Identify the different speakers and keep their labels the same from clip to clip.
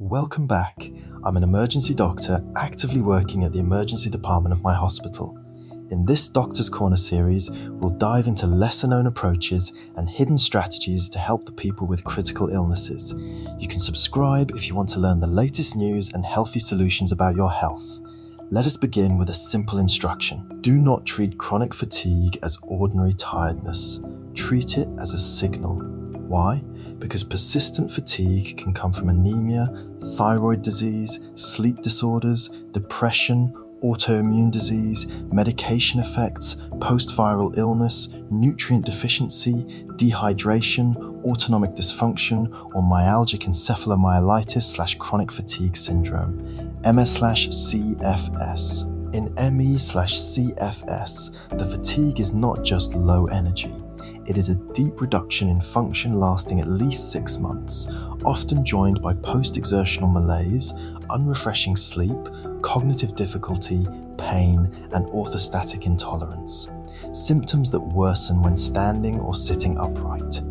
Speaker 1: Welcome back. I'm an emergency doctor actively working at the emergency department of my hospital. In this Doctor's Corner series, we'll dive into lesser-known approaches and hidden strategies to help the people with critical illnesses. You can subscribe if you want to learn the latest news and healthy solutions about your health. Let us begin with a simple instruction. Do not treat chronic fatigue as ordinary tiredness. Treat it as a signal. Why? Because persistent fatigue can come from anemia, thyroid disease, sleep disorders, depression, autoimmune disease, medication effects, post-viral illness, nutrient deficiency, dehydration, autonomic dysfunction, or myalgic encephalomyelitis/chronic fatigue syndrome, MS/CFS. In ME/CFS, the fatigue is not just low energy. It is a deep reduction in function lasting at least 6 months, often joined by post-exertional malaise, unrefreshing sleep, cognitive difficulty, pain, and orthostatic intolerance. Symptoms that worsen when standing or sitting upright.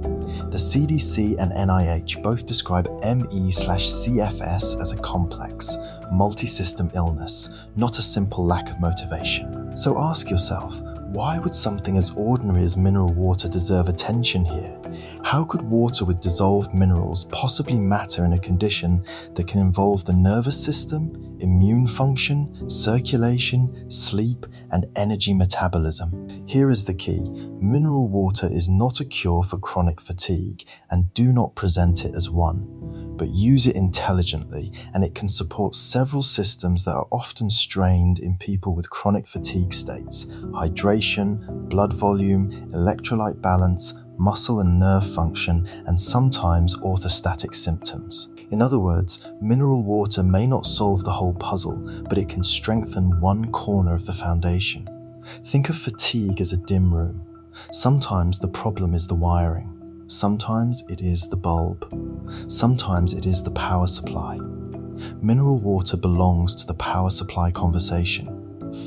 Speaker 1: The CDC and NIH both describe ME/CFS as a complex, multi-system illness, not a simple lack of motivation. So ask yourself, why would something as ordinary as mineral water deserve attention here? How could water with dissolved minerals possibly matter in a condition that can involve the nervous system, immune function, circulation, sleep, and energy metabolism? Here is the key. Mineral water is not a cure for chronic fatigue, and do not present it as one. But use it intelligently, and it can support several systems that are often strained in people with chronic fatigue states: hydration, blood volume, electrolyte balance, muscle and nerve function, and sometimes orthostatic symptoms. In other words, mineral water may not solve the whole puzzle, but it can strengthen one corner of the foundation. Think of fatigue as a dim room. Sometimes the problem is the wiring. Sometimes it is the bulb. Sometimes it is the power supply. Mineral water belongs to the power supply conversation.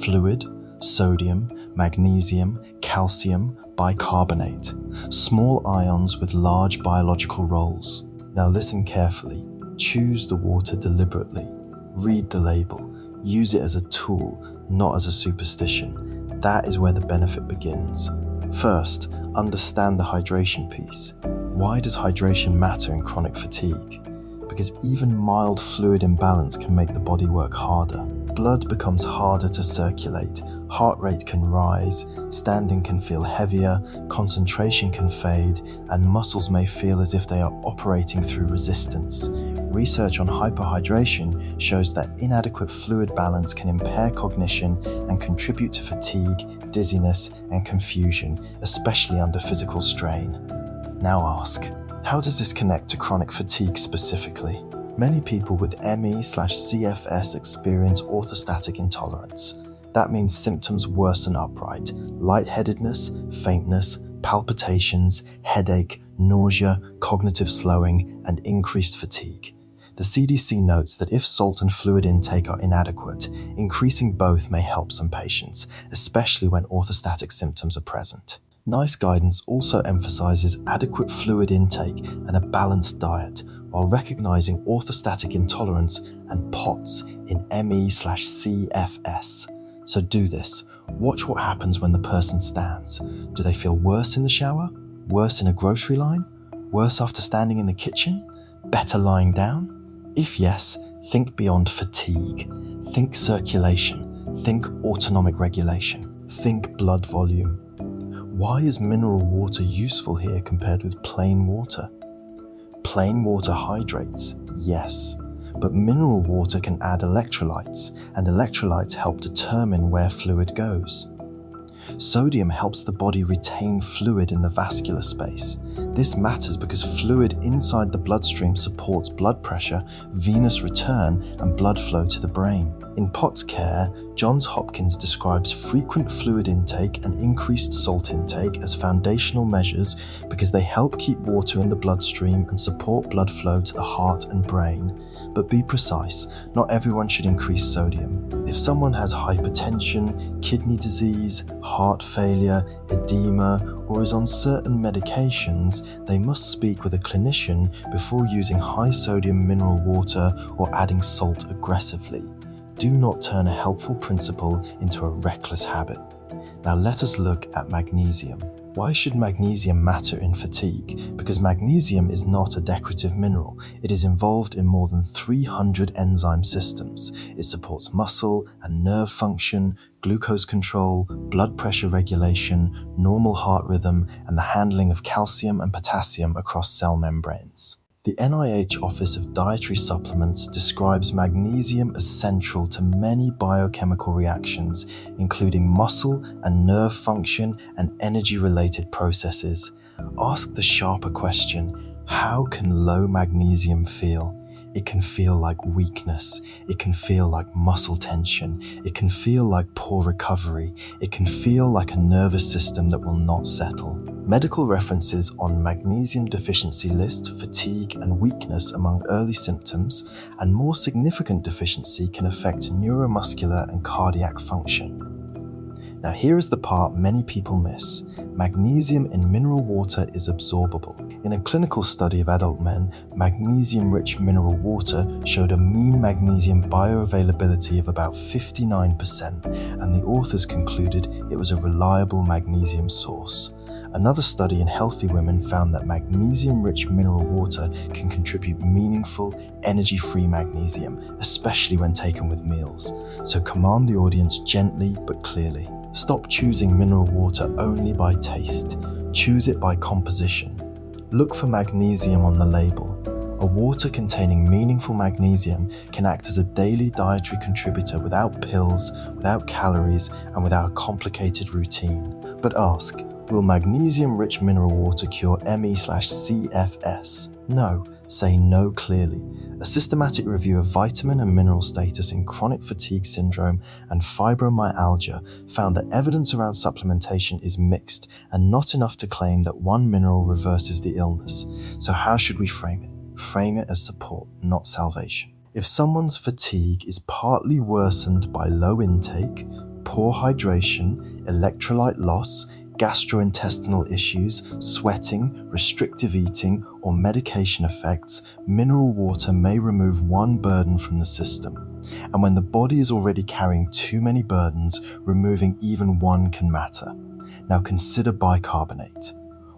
Speaker 1: Fluid, sodium, magnesium, calcium, bicarbonate. Small ions with large biological roles. Now listen carefully. Choose the water deliberately. Read the label. Use it as a tool, not as a superstition. That is where the benefit begins. First, understand the hydration piece. Why does hydration matter in chronic fatigue? Because even mild fluid imbalance can make the body work harder. Blood becomes harder to circulate, heart rate can rise, standing can feel heavier, concentration can fade, and muscles may feel as if they are operating through resistance. Research on hyperhydration shows that inadequate fluid balance can impair cognition and contribute to fatigue, dizziness, and confusion, especially under physical strain. Now ask, how does this connect to chronic fatigue specifically? Many people with ME/CFS experience orthostatic intolerance. That means symptoms worsen upright: lightheadedness, faintness, palpitations, headache, nausea, cognitive slowing, and increased fatigue. The CDC notes that if salt and fluid intake are inadequate, increasing both may help some patients, especially when orthostatic symptoms are present. NICE guidance also emphasizes adequate fluid intake and a balanced diet, while recognizing orthostatic intolerance and POTS in ME/CFS. So do this. Watch what happens when the person stands. Do they feel worse in the shower? Worse in a grocery line? Worse after standing in the kitchen? Better lying down? If yes, think beyond fatigue. Think circulation. Think autonomic regulation. Think blood volume. Why is mineral water useful here compared with plain water? Plain water hydrates, yes, but mineral water can add electrolytes, and electrolytes help determine where fluid goes. Sodium helps the body retain fluid in the vascular space. This matters because fluid inside the bloodstream supports blood pressure, venous return, and blood flow to the brain. In POTS care, Johns Hopkins describes frequent fluid intake and increased salt intake as foundational measures because they help keep water in the bloodstream and support blood flow to the heart and brain. but be precise, not everyone should increase sodium. If someone has hypertension, kidney disease, heart failure, edema, or is on certain medications, they must speak with a clinician before using high sodium mineral water or adding salt aggressively. Do not turn a helpful principle into a reckless habit. Now let us look at magnesium. Why should magnesium matter in fatigue? Because magnesium is not a decorative mineral. It is involved in more than 300 enzyme systems. It supports muscle and nerve function, glucose control, blood pressure regulation, normal heart rhythm, and the handling of calcium and potassium across cell membranes. The NIH Office of Dietary Supplements describes magnesium as central to many biochemical reactions, including muscle and nerve function and energy-related processes. Ask the sharper question, how can low magnesium feel? It can feel like weakness. It can feel like muscle tension. It can feel like poor recovery. It can feel like a nervous system that will not settle. Medical references on magnesium deficiency list fatigue and weakness among early symptoms, and more significant deficiency can affect neuromuscular and cardiac function. Now here is the part many people miss. Magnesium in mineral water is absorbable. In a clinical study of adult men, magnesium-rich mineral water showed a mean magnesium bioavailability of about 59%, and the authors concluded it was a reliable magnesium source. Another study in healthy women found that magnesium-rich mineral water can contribute meaningful, energy-free magnesium, especially when taken with meals. So command the audience gently but clearly. Stop choosing mineral water only by taste. Choose it by composition. Look for magnesium on the label. A water containing meaningful magnesium can act as a daily dietary contributor without pills, without calories, and without a complicated routine. But ask, will magnesium-rich mineral water cure ME/CFS? No. Say no clearly. A systematic review of vitamin and mineral status in chronic fatigue syndrome and fibromyalgia found that evidence around supplementation is mixed and not enough to claim that one mineral reverses the illness. So how should we frame it? Frame it as support, not salvation. If someone's fatigue is partly worsened by low intake, poor hydration, electrolyte loss, gastrointestinal issues, sweating, restrictive eating, or medication effects, mineral water may remove one burden from the system. And when the body is already carrying too many burdens, removing even one can matter. Now consider bicarbonate.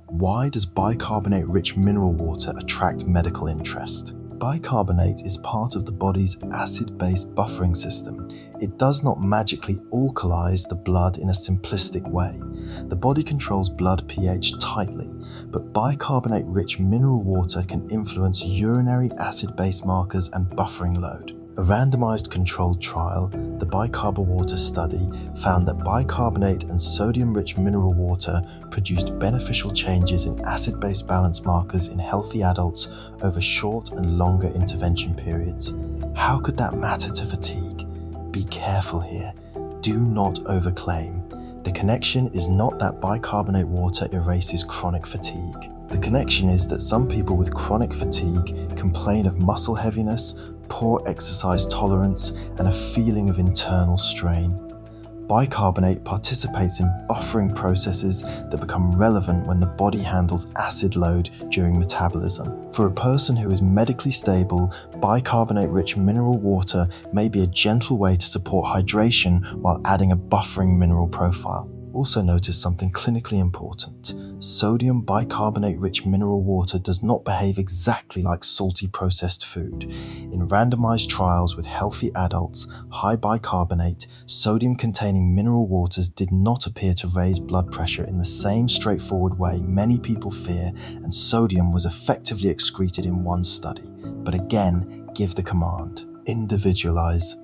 Speaker 1: Why does bicarbonate-rich mineral water attract medical interest? Bicarbonate is part of the body's acid-base buffering system. It does not magically alkalize the blood in a simplistic way. The body controls blood pH tightly, but bicarbonate-rich mineral water can influence urinary acid-base markers and buffering load. A randomized controlled trial, the BiCarboWater study, found that bicarbonate and sodium-rich mineral water produced beneficial changes in acid-base balance markers in healthy adults over short and longer intervention periods. How could that matter to fatigue? Be careful here. Do not overclaim. The connection is not that bicarbonate water erases chronic fatigue. The connection is that some people with chronic fatigue complain of muscle heaviness, poor exercise tolerance, and a feeling of internal strain. Bicarbonate participates in buffering processes that become relevant when the body handles acid load during metabolism. For a person who is medically stable, bicarbonate-rich mineral water may be a gentle way to support hydration while adding a buffering mineral profile. Also notice something clinically important. Sodium bicarbonate-rich mineral water does not behave exactly like salty processed food. In randomized trials with healthy adults, high bicarbonate, sodium-containing mineral waters did not appear to raise blood pressure in the same straightforward way many people fear, and sodium was effectively excreted in one study. But again, give the command. Individualize.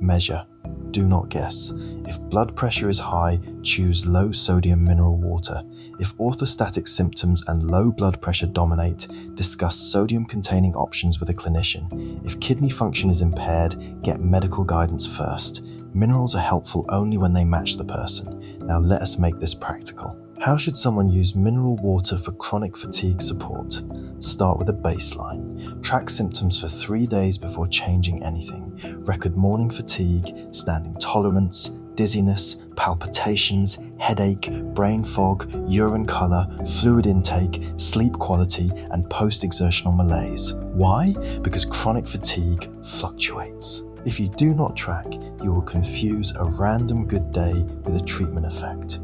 Speaker 1: Measure. Do not guess. If blood pressure is high, choose low sodium mineral water. If orthostatic symptoms and low blood pressure dominate, discuss sodium-containing options with a clinician. If kidney function is impaired, get medical guidance first. Minerals are helpful only when they match the person. Now let us make this practical. How should someone use mineral water for chronic fatigue support? Start with a baseline. Track symptoms for 3 days before changing anything. Record morning fatigue, standing tolerance, dizziness, palpitations, headache, brain fog, urine colour, fluid intake, sleep quality, and post-exertional malaise. Why? Because chronic fatigue fluctuates. If you do not track, you will confuse a random good day with a treatment effect.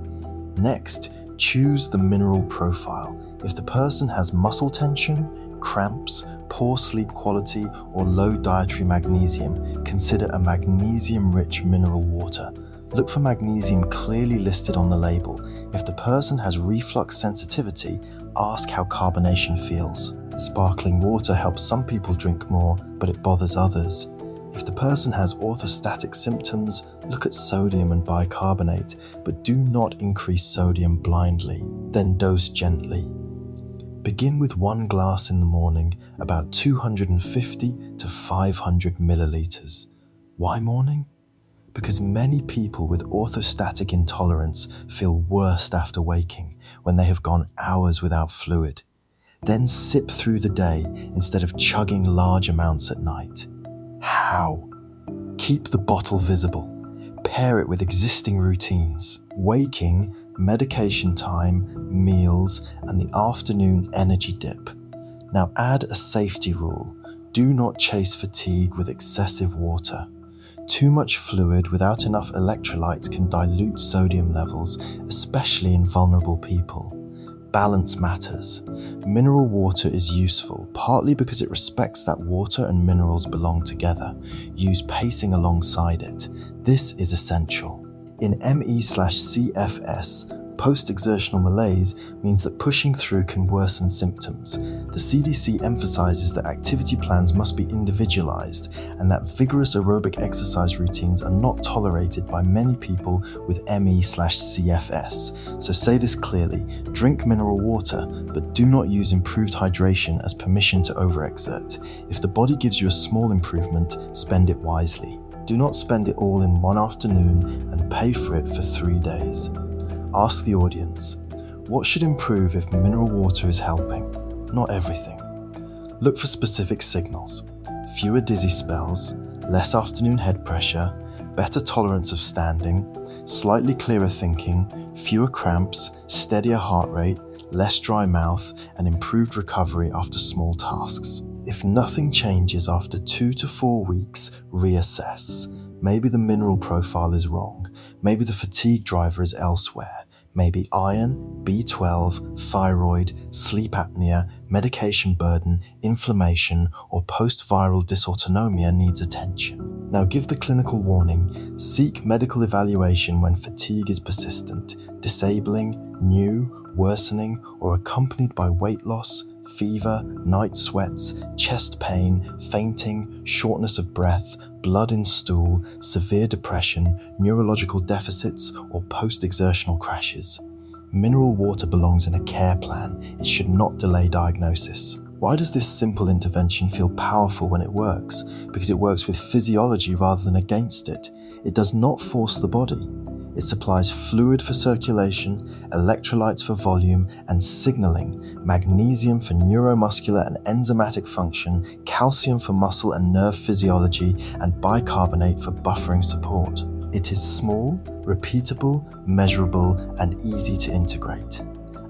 Speaker 1: Next, choose the mineral profile. If the person has muscle tension, cramps, poor sleep quality, or low dietary magnesium, consider a magnesium-rich mineral water. Look for magnesium clearly listed on the label. If the person has reflux sensitivity, ask how carbonation feels. Sparkling water helps some people drink more, but it bothers others. If the person has orthostatic symptoms, look at sodium and bicarbonate, but do not increase sodium blindly. Then dose gently. Begin with 1 glass in the morning, about 250 to 500 milliliters. Why morning? Because many people with orthostatic intolerance feel worse after waking when they have gone hours without fluid. Then sip through the day instead of chugging large amounts at night. How? Keep the bottle visible. Pair it with existing routines. Waking, medication time, meals, and the afternoon energy dip. Now add a safety rule. Do not chase fatigue with excessive water. Too much fluid without enough electrolytes can dilute sodium levels, especially in vulnerable people. Balance matters. Mineral water is useful, partly because it respects that water and minerals belong together. Use pacing alongside it. This is essential. In ME/CFS, post-exertional malaise means that pushing through can worsen symptoms. The CDC emphasizes that activity plans must be individualized and that vigorous aerobic exercise routines are not tolerated by many people with ME/CFS. So say this clearly, drink mineral water, but do not use improved hydration as permission to overexert. If the body gives you a small improvement, spend it wisely. Do not spend it all in one afternoon and pay for it for 3 days. Ask the audience, what should improve if mineral water is helping? Not everything. Look for specific signals. Fewer dizzy spells, less afternoon head pressure, better tolerance of standing, slightly clearer thinking, fewer cramps, steadier heart rate, less dry mouth, and improved recovery after small tasks. If nothing changes after 2 to 4 weeks, reassess. Maybe the mineral profile is wrong. Maybe the fatigue driver is elsewhere. Maybe iron, B12, thyroid, sleep apnea, medication burden, inflammation, or post-viral dysautonomia needs attention. Now give the clinical warning. Seek medical evaluation when fatigue is persistent, disabling, new, worsening, or accompanied by weight loss, fever, night sweats, chest pain, fainting, shortness of breath, blood in stool, severe depression, neurological deficits, or post-exertional crashes. Mineral water belongs in a care plan. It should not delay diagnosis. Why does this simple intervention feel powerful when it works? Because it works with physiology rather than against it. It does not force the body. It supplies fluid for circulation, electrolytes for volume and signaling, magnesium for neuromuscular and enzymatic function, calcium for muscle and nerve physiology, and bicarbonate for buffering support. It is small, repeatable, measurable, and easy to integrate.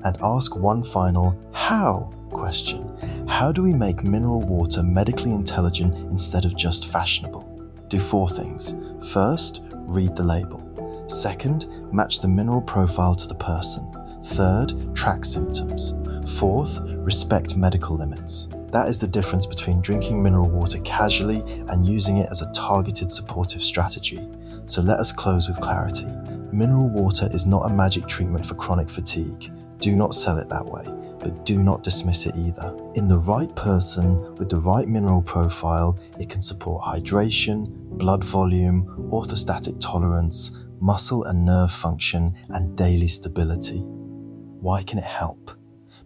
Speaker 1: And ask one final how question. How do we make mineral water medically intelligent instead of just fashionable? Do 4 things. First, read the label. Second, match the mineral profile to the person. Third, track symptoms. Fourth, respect medical limits. That is the difference between drinking mineral water casually and using it as a targeted supportive strategy. So let us close with clarity. Mineral water is not a magic treatment for chronic fatigue. Do not sell it that way, but do not dismiss it either. In the right person, with the right mineral profile, it can support hydration, blood volume, orthostatic tolerance, muscle and nerve function, and daily stability. Why can it help?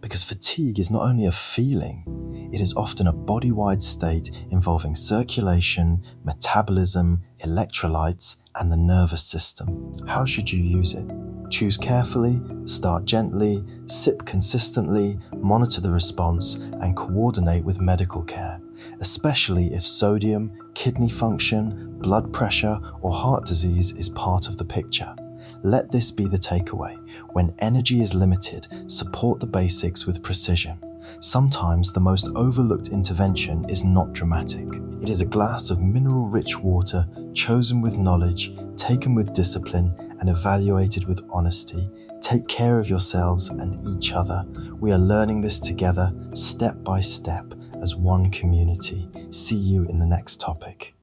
Speaker 1: Because fatigue is not only a feeling, it is often a body-wide state involving circulation, metabolism, electrolytes, and the nervous system. How should you use it? Choose carefully, start gently, sip consistently, monitor the response, and coordinate with medical care, especially if sodium, kidney function, blood pressure, or heart disease is part of the picture. Let this be the takeaway. When energy is limited, support the basics with precision. Sometimes the most overlooked intervention is not dramatic. It is a glass of mineral-rich water chosen with knowledge, taken with discipline, and evaluated with honesty. Take care of yourselves and each other. We are learning this together, step by step, as one community. See you in the next topic.